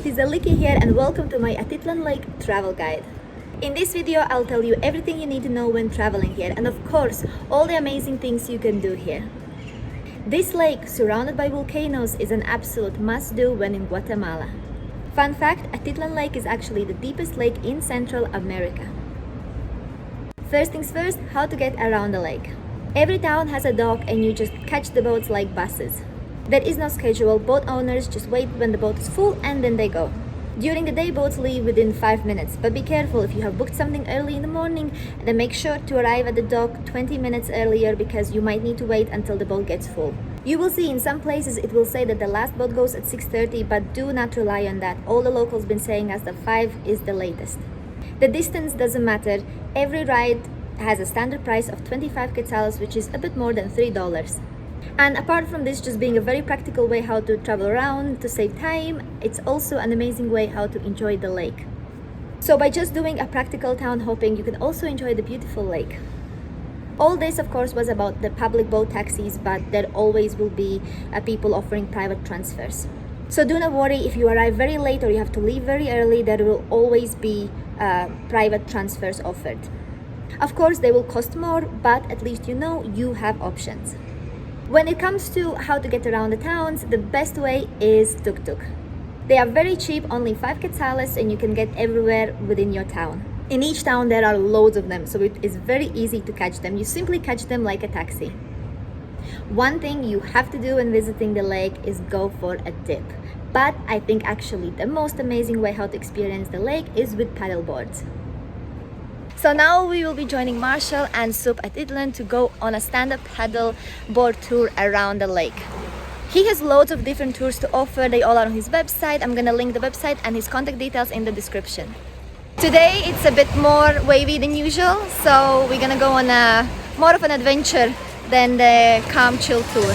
it is Aliki here and welcome to my Atitlan Lake travel guide. In this video, I'll tell you everything you need to know when traveling here and of course, all the amazing things you can do here. This lake, surrounded by volcanoes, is an absolute must-do when in Guatemala. Fun fact, Atitlan Lake is actually the deepest lake in Central America. First things first, how to get around the lake. Every town has a dock and you just catch the boats like buses. There is no schedule, boat owners just wait when the boat is full and then they go. During the day, boats leave within 5 minutes, but be careful if you have booked something early in the morning, then make sure to arrive at the dock 20 minutes earlier because you might need to wait until the boat gets full. You will see in some places it will say that the last boat goes at 6:30, but do not rely on that. All the locals been saying us that 5 is the latest. The distance doesn't matter. Every ride has a standard price of 25 quetzales, which is a bit more than $3. And apart from this just being a very practical way how to travel around to save time, it's also an amazing way how to enjoy the lake. So by just doing a practical town hopping, you can also enjoy the beautiful lake. All this of course was about the public boat taxis, but there always will be people offering private transfers. So do not worry if you arrive very late or you have to leave very early, there will always be private transfers offered. Of course they will cost more, but at least you know you have options. When it comes to how to get around the towns, the best way is tuk-tuk. They are very cheap, only 5 quetzales, and you can get everywhere within your town. In each town there are loads of them, so it is very easy to catch them. You simply catch them like a taxi. One thing you have to do when visiting the lake is go for a dip. But I think actually the most amazing way how to experience the lake is with paddleboards. So now we will be joining Marshall and Soup at Atitlan to go on a stand-up paddle board tour around the lake. He has loads of different tours to offer. They all are on his website. I'm gonna link the website and his contact details in the description. Today it's a bit more wavy than usual, so we're gonna go on a more of an adventure than the calm chill tour.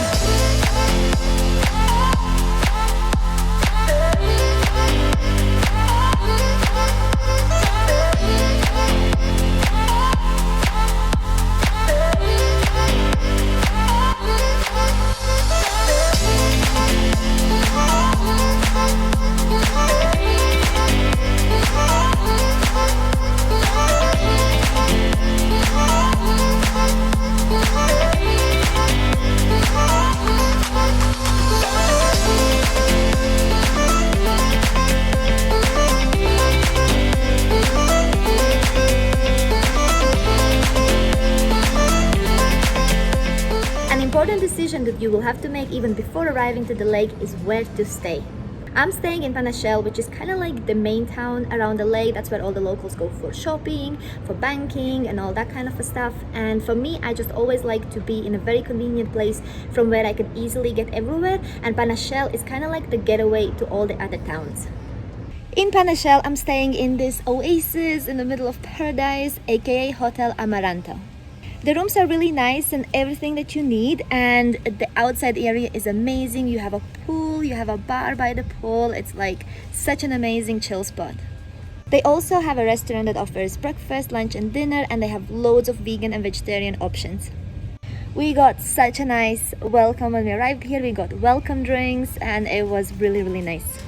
Important decision that you will have to make even before arriving to the lake is where to stay. I'm staying in Panachel, which is kind of like the main town around the lake. That's where all the locals go for shopping, for banking and all that kind of stuff. And for me, I just always like to be in a very convenient place from where I can easily get everywhere, and Panachel is kind of like the getaway to all the other towns. In Panachel, I'm staying in this oasis in the middle of paradise, aka Hotel Amaranto. The rooms are really nice and everything that you need, and the outside area is amazing. You have a pool, you have a bar by the pool. It's like such an amazing chill spot. They also have a restaurant that offers breakfast, lunch and dinner, and they have loads of vegan and vegetarian options. We got such a nice welcome when we arrived here. We got welcome drinks and it was really nice.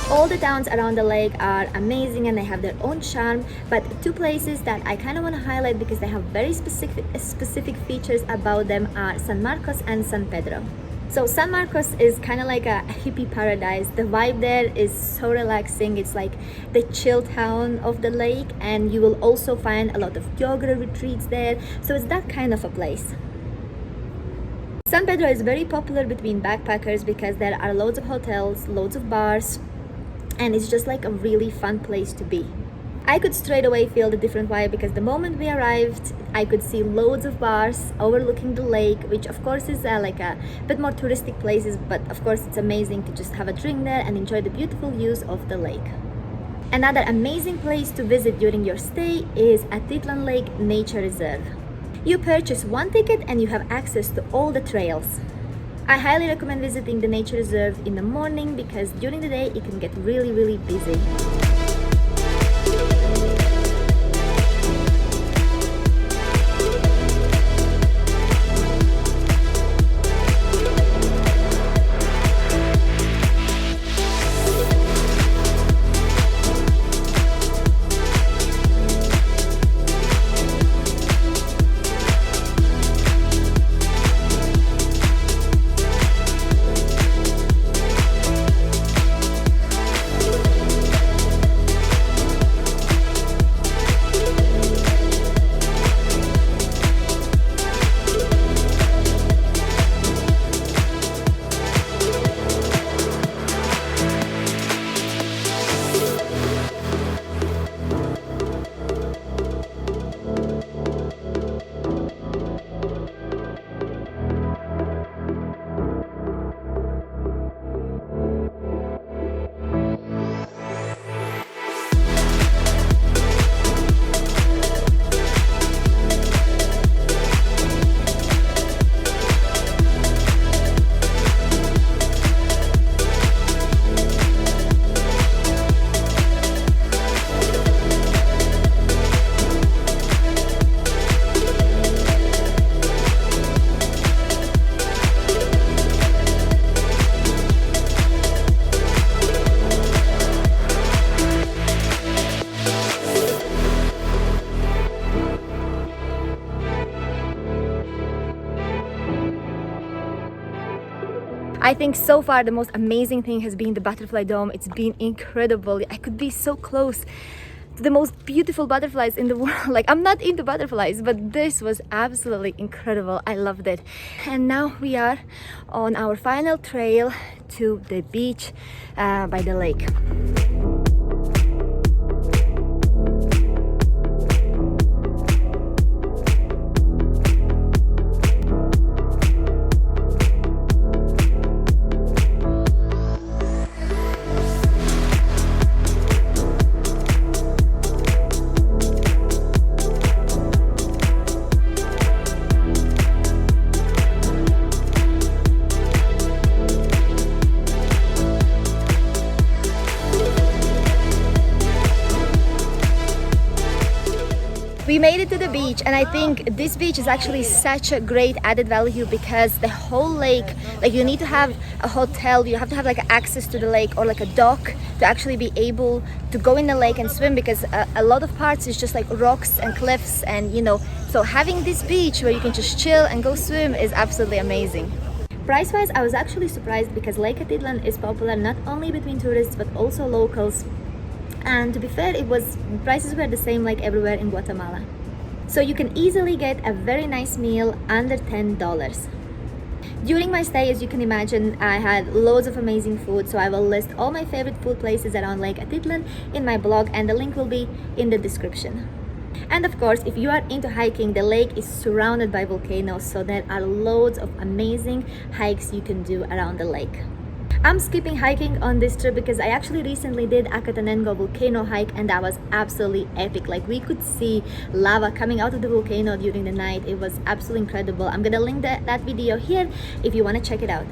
All the towns around the lake are amazing and they have their own charm, but 2 places that I kind of want to highlight because they have very specific features about them are San Marcos and San Pedro. So San Marcos is kind of like a hippie paradise. The vibe there is so relaxing. It's like the chill town of the lake, and you will also find a lot of yoga retreats there. So it's that kind of a place. San Pedro is very popular between backpackers because there are loads of hotels, loads of bars, and it's just like a really fun place to be. I could straight away feel the different vibe because the moment we arrived, I could see loads of bars overlooking the lake, which of course is like a bit more touristic places, but of course it's amazing to just have a drink there and enjoy the beautiful views of the lake. Another amazing place to visit during your stay is Atitlan Lake Nature Reserve. You purchase one ticket and you have access to all the trails. I highly recommend visiting the nature reserve in the morning because during the day it can get really busy. I think so far the most amazing thing has been the butterfly dome. It's been incredible. I could be so close to the most beautiful butterflies in the world. Like, I'm not into butterflies, but this was absolutely incredible. I loved it. And now we are on our final trail to the beach by the lake. We made it to the beach, and I think this beach is actually such a great added value because the whole lake, like, you need to have a hotel, you have to have like access to the lake or like a dock to actually be able to go in the lake and swim, because a lot of parts is just like rocks and cliffs, and so having this beach where you can just chill and go swim is absolutely amazing. Price-wise, I was actually surprised because Lake Atitlan is popular not only between tourists but also locals. And to be fair, prices were the same like everywhere in Guatemala. So you can easily get a very nice meal under $10. During my stay, as you can imagine, I had loads of amazing food, so I will list all my favorite food places around Lake Atitlan in my blog, and the link will be in the description. And of course, if you are into hiking, the lake is surrounded by volcanoes, so there are loads of amazing hikes you can do around the lake. I'm skipping hiking on this trip because I actually recently did Acatenango volcano hike, and that was absolutely epic. Like, we could see lava coming out of the volcano during the night. It was absolutely incredible. I'm gonna link that video here if you want to check it out.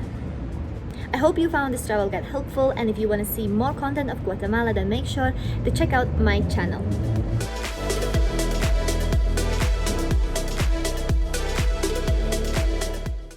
I hope you found this travel guide helpful, and if you want to see more content of Guatemala, then make sure to check out my channel.